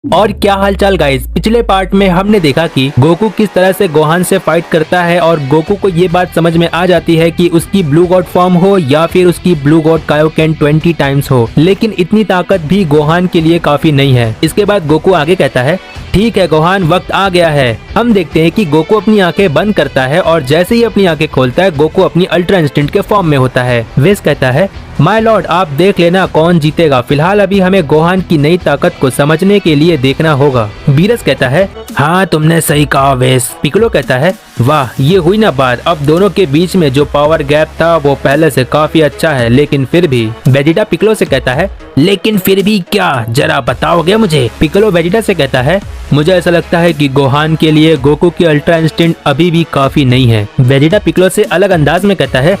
और क्या हालचाल गाइस। पिछले पार्ट में हमने देखा कि गोकू किस तरह से गोहान से फाइट करता है और गोकू को ये बात समझ में आ जाती है कि उसकी ब्लू गॉड फॉर्म हो या फिर उसकी ब्लू गॉड कायोकेन 20 टाइम्स हो, लेकिन इतनी ताकत भी गोहान के लिए काफी नहीं है। इसके बाद गोकू आगे कहता है, ठीक है गोहान, वक्त आ गया है। हम देखते हैं कि गोकू अपनी आंखें बंद करता है और जैसे ही अपनी आंखें खोलता है गोकू अपनी अल्ट्रा इंस्टिंक्ट के फॉर्म में होता है। वेस कहता है, माय लॉर्ड आप देख लेना कौन जीतेगा, फिलहाल अभी हमें गोहान की नई ताकत को समझने के लिए देखना होगा। बीरस कहता है, हाँ तुमने सही कहा वेस। पिक्कोलो कहता है, वाह ये हुई ना बात, अब दोनों के बीच में जो पावर गैप था वो पहले से काफी अच्छा है, लेकिन फिर भी। वेजिटा पिक्कोलो से कहता है, लेकिन फिर भी क्या, जरा बताओगे मुझे। पिक्कोलो वेजिटा से कहता है, मुझे ऐसा लगता है कि गोहान के लिए गोकू की अल्ट्रा इंस्टिंक्ट अभी भी काफी नहीं है। वेजिटा पिक्कोलो से अलग अंदाज में कहता है,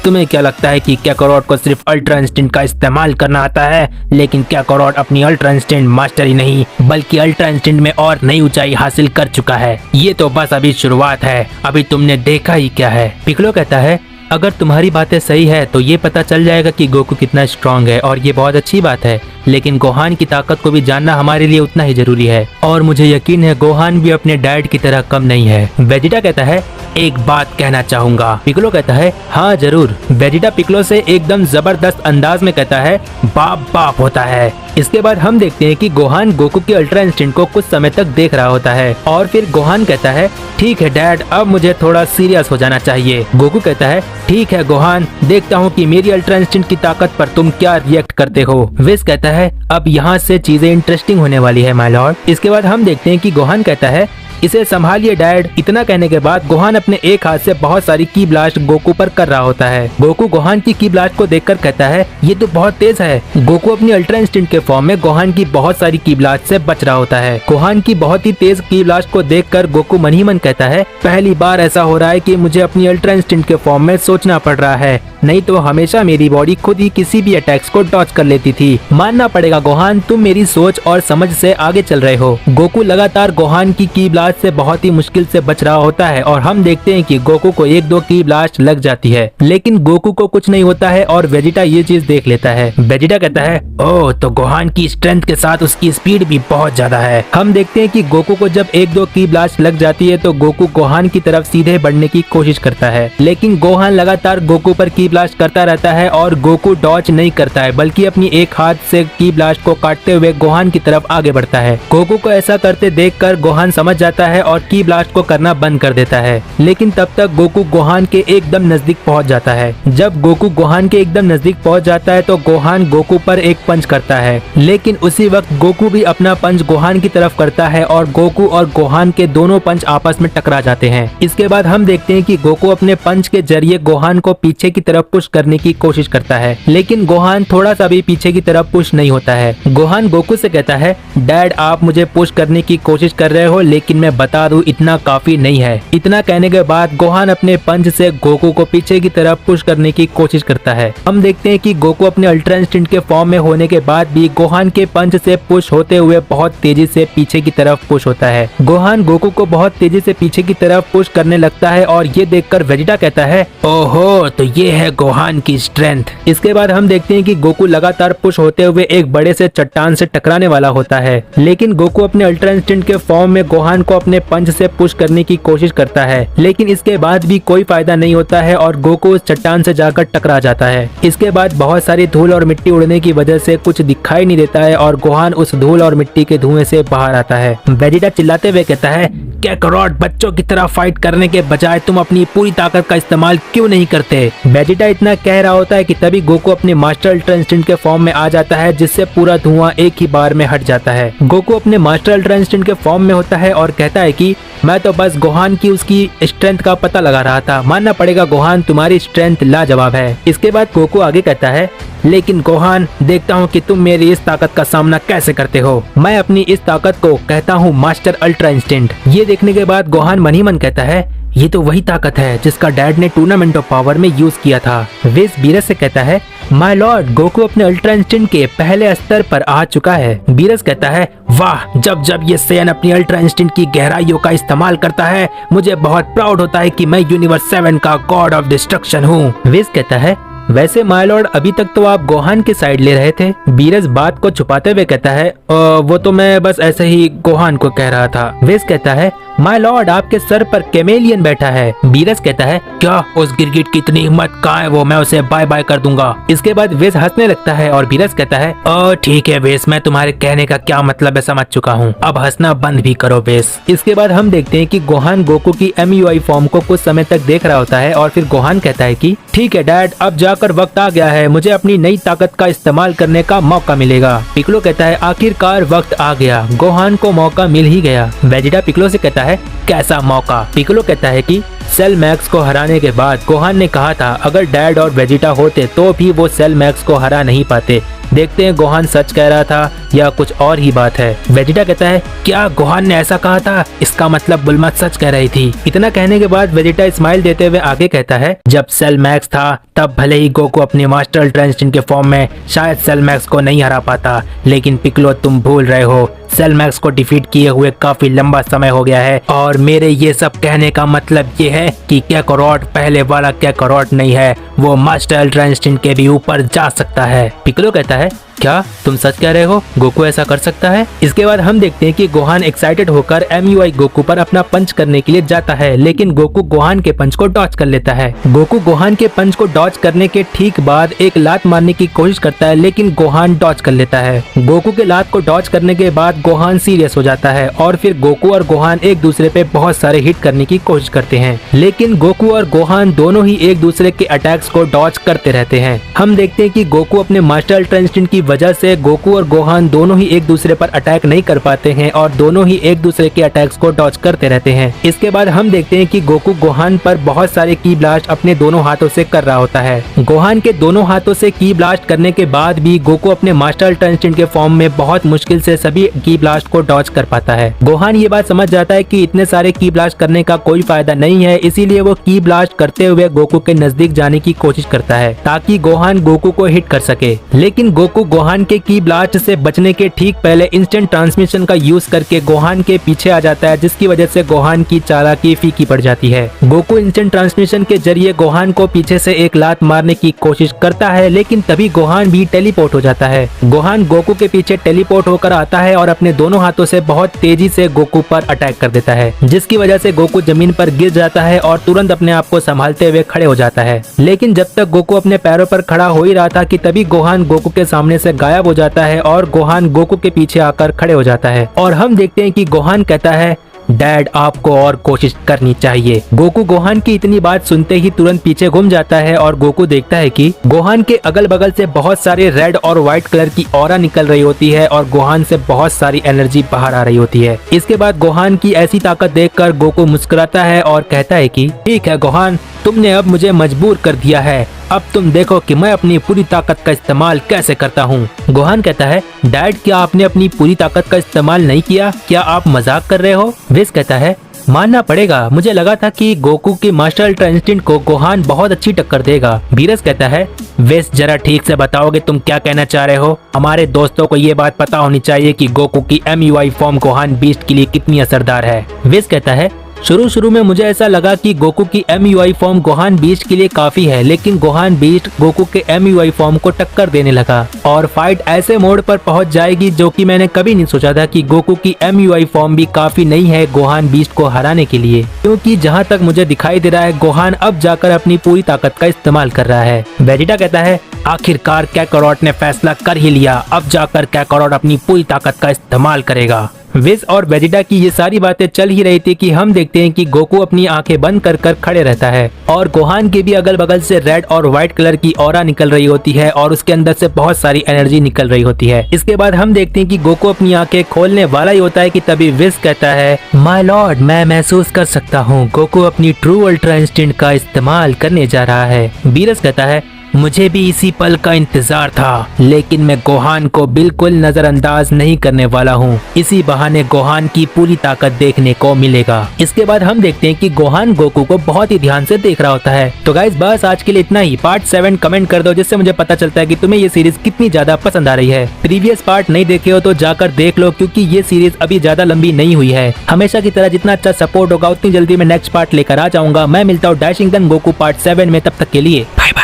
तुम्हें क्या लगता है कि काकारोट को सिर्फ अल्ट्रा इंस्टिंक्ट का इस्तेमाल करना आता है, लेकिन काकारोट अपनी अल्ट्रा इंस्टिंक्ट मास्टर ही नहीं बल्कि अल्ट्रा इंस्टिंक्ट में और नई ऊंचाई हासिल कर चुका है। ये तो बस अभी शुरुआत है, अभी तुमने देखा ही क्या है। पिक्कोलो कहता है, अगर तुम्हारी बातें सही है तो ये पता चल जाएगा कि गोकू कितना स्ट्रांग है और ये बहुत अच्छी बात है, लेकिन गोहान की ताकत को भी जानना हमारे लिए उतना ही जरूरी है और मुझे यकीन है गोहान भी अपने डैड की तरह कम नहीं है। वेजिटा कहता है, एक बात कहना चाहूंगा। पिक्कोलो कहता है, हाँ जरूर। वेजिटा पिक्कोलो से एकदम जबरदस्त अंदाज में कहता है, बाप बाप होता है। इसके बाद हम देखते हैं कि गोहान गोकू की अल्ट्रा इंस्टिंक्ट को कुछ समय तक देख रहा होता है और फिर गोहान कहता है, ठीक है डैड, अब मुझे थोड़ा सीरियस हो जाना चाहिए। गोकू कहता है, ठीक है गोहान, देखता हूँ कि मेरी अल्ट्रा इंस्टिंक्ट की ताकत पर तुम क्या रिएक्ट करते हो। वेस कहता है, अब यहाँ से चीजें इंटरेस्टिंग होने वाली है माय लॉर्ड। इसके बाद हम देखते हैं कि गोहान कहता है, इसे संभालिए डैड। इतना कहने के बाद गोहान अपने एक हाथ से बहुत सारी की ब्लास्ट गोकू पर कर रहा होता है। गोकू गोहान की ब्लास्ट को देखकर कहता है, ये तो बहुत तेज है। गोकू अपनी अल्ट्रा इंस्टिंक्ट के फॉर्म में गोहान की बहुत सारी की ब्लास्ट से बच रहा होता है। गोहान की बहुत ही तेज की ब्लास्ट को देखकर गोकू मन ही मन कहता है, पहली बार ऐसा हो रहा है कि मुझे अपनी अल्ट्रा इंस्टिंक्ट के फॉर्म में सोचना पड़ रहा है, नहीं तो हमेशा मेरी बॉडी खुद ही किसी भी अटैक्स को डॉज कर लेती थी। मानना पड़ेगा गोहान, तुम मेरी सोच और समझ से आगे चल रहे हो। गोकू लगातार गोहान की ब्लास्ट से बहुत ही मुश्किल से बच रहा होता है और हम देखते हैं कि गोकू को एक दो की ब्लास्ट लग जाती है, लेकिन गोकू को कुछ नहीं होता है और वेजिटा ये चीज देख लेता है। वेजिटा कहता है, ओह तो गोहान की स्ट्रेंथ के साथ उसकी स्पीड भी बहुत ज्यादा है। हम देखते हैं कि गोकू को जब एक दो की ब्लास्ट लग जाती है तो गोकू गोहान की तरफ सीधे बढ़ने की कोशिश करता है, लेकिन गोहान लगातार गोकू पर की ब्लास्ट करता रहता है और गोकू डॉज नहीं करता है बल्कि अपनी एक हाथ से की ब्लास्ट को काटते हुए गोहान की तरफ आगे बढ़ता है। गोकू को ऐसा करते देखकर गोहान समझ जाता है और की ब्लास्ट को करना बंद कर देता है, लेकिन तब तक गोकू गोहान के एकदम नजदीक पहुंच जाता है। जब गोकू गोहान के एकदम नजदीक पहुंच जाता है तो गोहान गोकू पर एक पंच करता है, लेकिन उसी वक्त गोकू भी अपना पंच गोहान की तरफ करता है और गोकू और गोहान के दोनों पंच आपस में टकरा जाते हैं। इसके बाद हम देखते हैं कि गोकू अपने पंच के जरिए गोहान को पीछे की तरफ पुश करने की कोशिश करता है, लेकिन गोहान थोड़ा सा भी पीछे की तरफ पुश नहीं होता है। गोहान गोकू से कहता है, डैड आप मुझे पुश करने की कोशिश कर रहे हो, लेकिन मैं बता दूं इतना काफी नहीं है। इतना कहने के बाद गोहान अपने पंच से गोकू को पीछे की तरफ पुश करने की कोशिश करता है। हम देखते हैं कि गोकू अपने अल्ट्रा इंस्टिंक्ट के फॉर्म में होने के बाद भी गोहान के पंच से पुश होते हुए बहुत तेजी से पीछे की तरफ पुश होता है। गोहान गोकू को बहुत तेजी से पीछे की तरफ पुश करने लगता है और ये देखकर वेजिटा कहता है, ओहो तो ये है गोहान की स्ट्रेंथ। इसके बाद हम देखते हैं कि गोकू लगातार पुश होते हुए एक बड़े से चट्टान से टकराने वाला होता है, लेकिन गोकू अपने अल्ट्रा इंस्टिंक्ट के फॉर्म में गोहान को अपने पंच से पुश करने की कोशिश करता है, लेकिन इसके बाद भी कोई फायदा नहीं होता है और गोकू उस चट्टान से जाकर टकरा जाता है। इसके बाद बहुत सारी धूल और मिट्टी उड़ने की वजह से कुछ दिखाई नहीं देता है और गोहान उस धूल और मिट्टी के धुएं से बाहर आता है। वेजिटा चिल्लाते हुए कहता है, काकारोट बच्चों की तरह फाइट करने के बजाय तुम अपनी पूरी ताकत का इस्तेमाल क्यों नहीं करते। वेजिटा इतना कह रहा होता है कि तभी गोकू अपने मास्टर अल्ट्रा इंस्टिंक्ट के फॉर्म में आ जाता है, जिससे पूरा धुआं एक ही बार में हट जाता है। गोकू अपने मास्टर अल्ट्रा इंस्टिंक्ट के फॉर्म में होता है और कहता है कि मैं तो बस गोहान की उसकी स्ट्रेंथ का पता लगा रहा था, मानना पड़ेगा गोहान तुम्हारी स्ट्रेंथ लाजवाब है। इसके बाद गोकू आगे कहता है, लेकिन गोहान देखता हूँ कि तुम मेरी इस ताकत का सामना कैसे करते हो। मैं अपनी इस ताकत को कहता हूँ मास्टर अल्ट्रा इंस्टिंक्ट। ये देखने के बाद गोहान मन ही मन कहता है, ये तो वही ताकत है जिसका डैड ने टूर्नामेंट ऑफ पावर में यूज किया था। वेस बीरस से कहता है, माय लॉर्ड गोकू अपने अल्ट्रा इंस्टिंक्ट के पहले स्तर पर आ चुका है। बीरस कहता है, वाह जब जब ये सैयन अपनी अल्ट्रा इंस्टिंक्ट की गहराइयों का इस्तेमाल करता है मुझे बहुत प्राउड होता है कि मैं यूनिवर्स 7 का गॉड ऑफ डिस्ट्रक्शन हूँ। वेस कहता है, वैसे माय लॉर्ड, अभी तक तो आप गोहान की साइड ले रहे थे। बीरस बात को छुपाते हुए कहता है वो तो मैं बस ऐसे ही गोहान को कह रहा था। वेस कहता है माय लॉर्ड, आपके सर पर कैमेलियन बैठा है। बीरस कहता है क्या उस गिरगिट की इतनी हिम्मत कहाँ है, वो मैं उसे बाय बाय कर दूंगा। इसके बाद वेस हंसने लगता है और बीरस कहता है ठीक है वेस, मैं तुम्हारे कहने का क्या मतलब है समझ चुका हूँ, अब हंसना बंद भी करो वेस। इसके बाद हम देखते हैं कि गोहान गोकू की MUI फॉर्म को कुछ समय तक देख रहा होता है और फिर गोहान कहता है कि ठीक है डैड, अब जाकर वक्त आ गया है, मुझे अपनी नई ताकत का इस्तेमाल करने का मौका मिलेगा। पिक्लो कहता है आखिरकार वक्त आ गया, गोहान को मौका मिल ही गया। वेजिटा पिक्लो से कहता है कैसा मौका? पिक्लो कहता है कि सेल मैक्स को हराने के बाद गोहान ने कहा था अगर डैड और वेजिटा होते तो भी वो सेल मैक्स को हरा नहीं पाते। देखते हैं गोहान सच कह रहा था या कुछ और ही बात है। वेजिटा कहता है क्या गोहान ने ऐसा कहा था? इसका मतलब बुल्मा सच कह रही थी। इतना कहने के बाद वेजिटा स्माइल देते हुए आगे कहता है जब सेल मैक्स था तब भले ही गोकू अपने मास्टर अल्ट्रा इंस्टिंक्ट के फॉर्म में शायद सेल मैक्स को नहीं हरा पाता, लेकिन पिक्लो तुम भूल रहे हो, सेल मैक्स को डिफीट किए हुए काफी लंबा समय हो गया है और मेरे ये सब कहने का मतलब ये है कि कैकारोट पहले वाला कैकारोट नहीं है, वो मास्टर अल्ट्रा इंस्टिंक्ट के भी ऊपर जा सकता है। पिक्लो कहता है क्या तुम सच कह रहे हो, गोकू ऐसा कर सकता है? इसके बाद हम देखते हैं कि गोहान एक्साइटेड होकर MUI गोकू पर अपना पंच करने के लिए जाता है, लेकिन गोकू गोहान के पंच को डॉज कर लेता है। गोकू गोहान के पंच को डॉज करने के ठीक बाद एक लात मारने की कोशिश करता है, लेकिन गोहान डॉज कर लेता है। गोकू के लात को डॉज करने के बाद गोहान सीरियस हो जाता है और फिर गोकू और गोहान एक दूसरे पे बहुत सारे हिट करने की कोशिश करते हैं, लेकिन गोकू और गोहान दोनों ही एक दूसरे के अटैक्स को डॉज करते रहते हैं। हम देखते हैं कि गोकू अपने मास्टर अल्ट्रा इंस्टिंक्ट की वजह से गोकू और गोहान दोनों ही एक दूसरे पर अटैक नहीं कर पाते हैं और दोनों ही एक दूसरे के अटैक्स को डॉज करते रहते हैं। इसके बाद हम देखते हैं कि गोकू गोहान पर बहुत सारे की ब्लास्ट अपने दोनों हाथों से कर रहा होता है। गोहान के दोनों हाथों से की ब्लास्ट करने के बाद भी गोकू अपने मास्टर अल्ट्रा इंस्टिंक्ट के फॉर्म में बहुत मुश्किल से सभी की ब्लास्ट को डॉज कर पाता है। गोहान ये बात समझ जाता है कि इतने सारे की ब्लास्ट करने का कोई फायदा नहीं है, इसीलिए वो की ब्लास्ट करते हुए गोकू के नजदीक जाने की कोशिश करता है ताकि गोहान गोकू को हिट कर सके, लेकिन गोकू गोहान के की ब्लास्ट से बचने के ठीक पहले इंस्टेंट ट्रांसमिशन का यूज करके गोहान के पीछे आ जाता है, जिसकी वजह से गोहान की चालाकी फीकी पड़ जाती है। गोकू इंस्टेंट ट्रांसमिशन के जरिए गोहान को पीछे से एक लात मारने की कोशिश करता है, लेकिन तभी गोहान भी टेलीपोर्ट हो जाता है। गोहान गोकू के पीछे टेलीपोर्ट होकर आता है और अपने दोनों हाथों से बहुत तेजी से गोकू पर अटैक कर देता है, जिसकी वजह से गोकू जमीन पर गिर जाता है और तुरंत अपने आप को संभालते हुए खड़े हो जाता है। लेकिन जब तक गोकू अपने पैरों पर खड़ा हो ही रहा था कि तभी गोहान गोकू के सामने से गायब हो जाता है और गोहान गोकू के पीछे आकर खड़े हो जाता है और हम देखते हैं कि गोहान कहता है डैड आपको और कोशिश करनी चाहिए। गोकू गोहान की इतनी बात सुनते ही तुरंत पीछे घूम जाता है और गोकू देखता है कि गोहान के अगल बगल से बहुत सारे रेड और व्हाइट कलर की ऑरा निकल रही होती है और गोहान से बहुत सारी एनर्जी बाहर आ रही होती है। इसके बाद गोहान की ऐसी ताकत देखकर गोकू मुस्कुराता है और कहता है कि ठीक है गोहान, तुमने अब मुझे मजबूर कर दिया है, अब तुम देखो कि मैं अपनी पूरी ताकत का इस्तेमाल कैसे करता हूँ। गोहान कहता है डैड क्या आपने अपनी पूरी ताकत का इस्तेमाल नहीं किया, क्या आप मजाक कर रहे हो? वेस कहता है मानना पड़ेगा, मुझे लगा था कि गोकू की मास्टर अल्ट्रा इंस्टिंक्ट को गोहान बहुत अच्छी टक्कर देगा। बीरस कहता है वेस जरा ठीक से बताओगे तुम क्या कहना चाह रहे हो? हमारे दोस्तों को ये बात पता होनी चाहिए कि गोकू की MUI फॉर्म गोहान बीस्ट के लिए कितनी असरदार है। वेस कहता है शुरू में मुझे ऐसा लगा कि गोकू की MUI फॉर्म गोहान बीस्ट के लिए काफी है, लेकिन गोहान बीस्ट गोकू के MUI फॉर्म को टक्कर देने लगा और फाइट ऐसे मोड पर पहुंच जाएगी जो कि मैंने कभी नहीं सोचा था कि गोकू की MUI फॉर्म भी काफी नहीं है गोहान बीस्ट को हराने के लिए, क्योंकि जहां तक मुझे दिखाई दे रहा है गोहान अब जाकर अपनी पूरी ताकत का इस्तेमाल कर रहा है। वेजिटा कहता है आखिरकार कैकारोट ने फैसला कर ही लिया, अब जाकर कैकारोट अपनी पूरी ताकत का इस्तेमाल करेगा। विज और वेजिटा की ये सारी बातें चल ही रही थी कि हम देखते हैं कि गोकू अपनी आंखें बंद कर कर खड़े रहता है और गोहान के भी अगल बगल से रेड और व्हाइट कलर की ऑरा निकल रही होती है और उसके अंदर से बहुत सारी एनर्जी निकल रही होती है। इसके बाद हम देखते हैं कि गोकू अपनी आंखें खोलने वाला ही होता है कि तभी विज कहता है माय लॉर्ड, मैं महसूस कर सकता हूँ गोकू अपनी ट्रू अल्ट्रा इंस्टिंक्ट का इस्तेमाल करने जा रहा है। बीरस कहता है मुझे भी इसी पल का इंतजार था, लेकिन मैं गोहान को बिल्कुल नजरअंदाज नहीं करने वाला हूँ। इसी बहाने गोहान की पूरी ताकत देखने को मिलेगा। इसके बाद हम देखते हैं कि गोहान गोकू को बहुत ही ध्यान से देख रहा होता है। तो गाइस बस आज के लिए इतना ही। पार्ट 7 कमेंट कर दो जिससे मुझे पता चलता है कि तुम्हें ये सीरीज कितनी ज्यादा पसंद आ रही है। प्रीवियस पार्ट नहीं देखे हो तो जाकर देख लो, क्योंकि ये सीरीज अभी ज्यादा लंबी नहीं हुई है। हमेशा की तरह जितना अच्छा सपोर्ट होगा उतनी जल्दी मैं नेक्स्ट पार्ट लेकर आ जाऊंगा। मैं मिलता हूँ डैशिंग गन गोकू पार्ट 7 में, तब तक के लिए बाय बाय।